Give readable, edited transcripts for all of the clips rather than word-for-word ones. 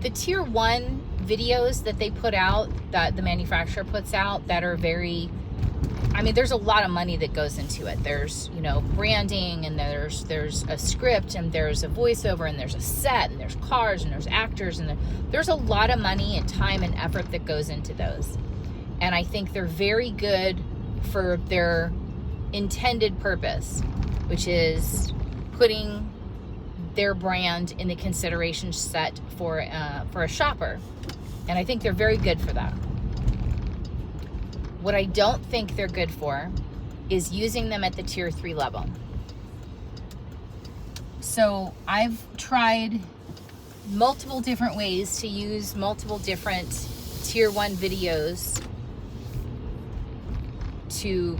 the tier 1 videos that they put out, that the manufacturer puts out, that are very, I mean, there's a lot of money that goes into it. There's, you know, branding, and there's a script, and there's a voiceover, and there's a set, and there's cars, and there's actors, and there's a lot of money and time and effort that goes into those. And I think they're very good for their intended purpose, which is putting their brand in the consideration set for a shopper. And I think they're very good for that. What I don't think they're good for is using them at the tier 3 level. So I've tried multiple different ways to use multiple different tier 1 videos to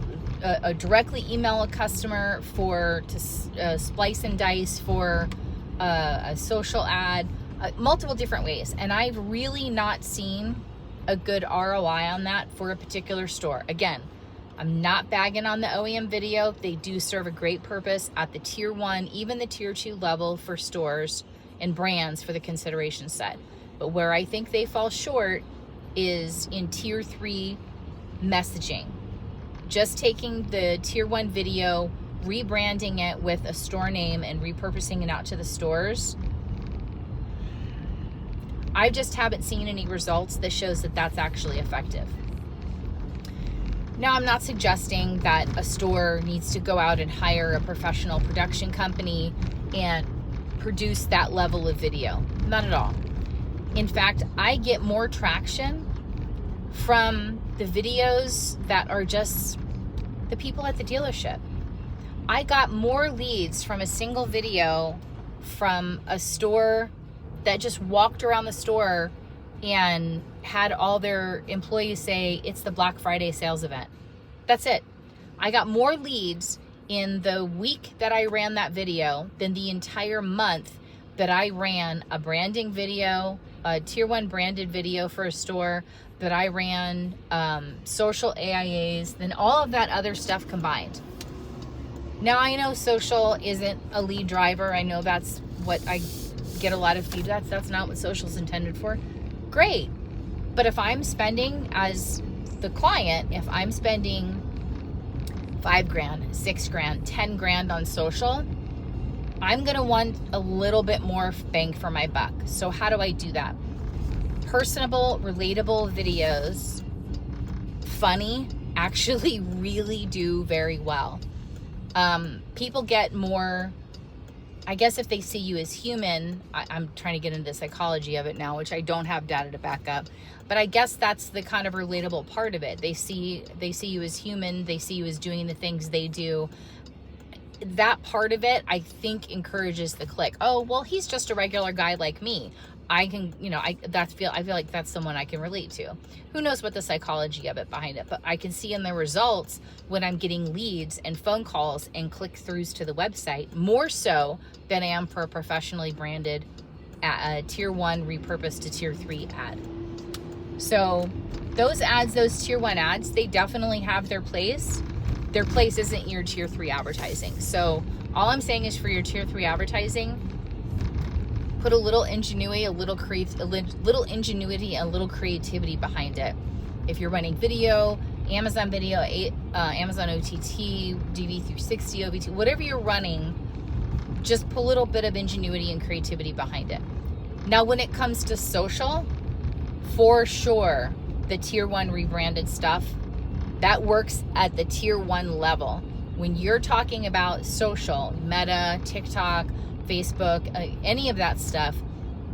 directly email a customer, to splice and dice for a social ad, multiple different ways. And I've really not seen a good ROI on that for a particular store. Again, I'm not bagging on the OEM video. They do serve a great purpose at the tier 1, even the tier 2 level for stores and brands for the consideration set. But where I think they fall short is in tier 3 messaging. Just taking the tier 1 video, rebranding it with a store name, and repurposing it out to the stores. I just haven't seen any results that shows that that's actually effective. Now, I'm not suggesting that a store needs to go out and hire a professional production company and produce that level of video. Not at all. In fact, I get more traction from the videos that are just the people at the dealership. I got more leads from a single video from a store that just walked around the store and had all their employees say, it's the Black Friday sales event. That's it. I got more leads in the week that I ran that video than the entire month that I ran a branding video, a tier 1 branded video for a store, that I ran social AIAs, than all of that other stuff combined. Now, I know social isn't a lead driver. I know that's what I get a lot of feedback. That's not what social is intended for. Great. But if I'm spending, as the client, if I'm spending $5,000, $6,000, $10,000 on social, I'm going to want a little bit more bang for my buck. So how do I do that? Personable, relatable videos, funny, actually really do very well. People get more, I guess, if they see you as human. I'm trying to get into the psychology of it now, which I don't have data to back up, but I guess that's the kind of relatable part of it. They see you as human. They see you as doing the things they do. That part of it, I think, encourages the click. Oh, well, he's just a regular guy like me. I can, I feel like that's someone I can relate to. Who knows what the psychology of it behind it, but I can see in the results when I'm getting leads and phone calls and click-throughs to the website, more so than I am for a professionally branded tier 1 repurposed to tier 3 ad. So those ads, those tier 1 ads, they definitely have their place. Their place isn't your tier 3 advertising. So all I'm saying is, for your tier 3 advertising, put a little ingenuity, a little ingenuity, and a little creativity behind it. If you're running video, Amazon Video, Amazon OTT, DV360, OBT, whatever you're running, just put a little bit of ingenuity and creativity behind it. Now, when it comes to social, for sure, the tier 1 rebranded stuff, that works at the tier 1 level. When you're talking about social, Meta, TikTok, Facebook, any of that stuff,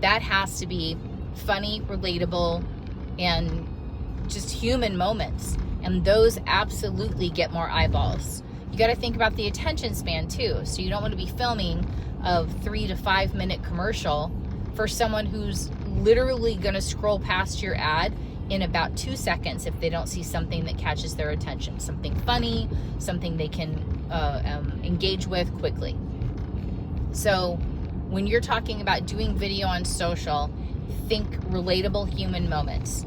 that has to be funny, relatable, and just human moments. And those absolutely get more eyeballs. You got to think about the attention span too. So you don't want to be filming a 3 to 5 minute commercial for someone who's literally going to scroll past your ad in about 2 seconds if they don't see something that catches their attention, something funny, something they can engage with quickly. So when you're talking about doing video on social, think relatable human moments.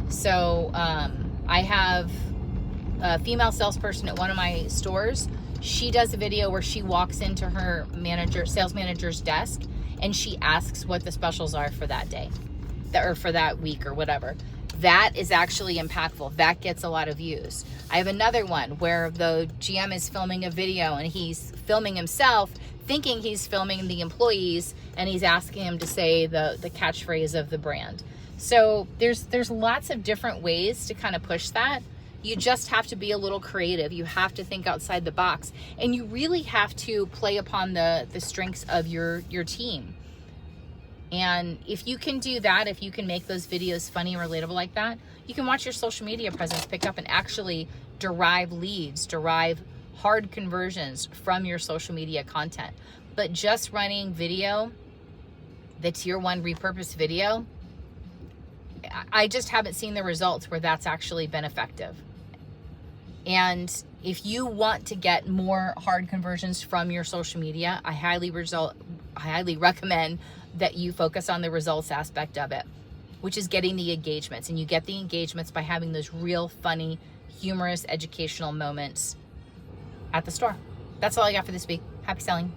So I have a female salesperson at one of my stores. She does a video where she walks into her sales manager's desk, and she asks what the specials are for that day. or for that week or whatever. That is actually impactful. That gets a lot of views. I have another one where the GM is filming a video and he's filming himself, thinking he's filming the employees, and he's asking them to say the catchphrase of the brand. So there's lots of different ways to kind of push that. You just have to be a little creative. You have to think outside the box, and you really have to play upon the strengths of your team. And if you can do that, if you can make those videos funny and relatable like that, you can watch your social media presence pick up and actually derive leads, derive hard conversions from your social media content. But just running video, the tier 1 repurposed video, I just haven't seen the results where that's actually been effective. And if you want to get more hard conversions from your social media, I highly recommend that you focus on the results aspect of it, which is getting the engagements. And you get the engagements by having those real funny, humorous, educational moments at the store. That's all I got for this week. Happy selling.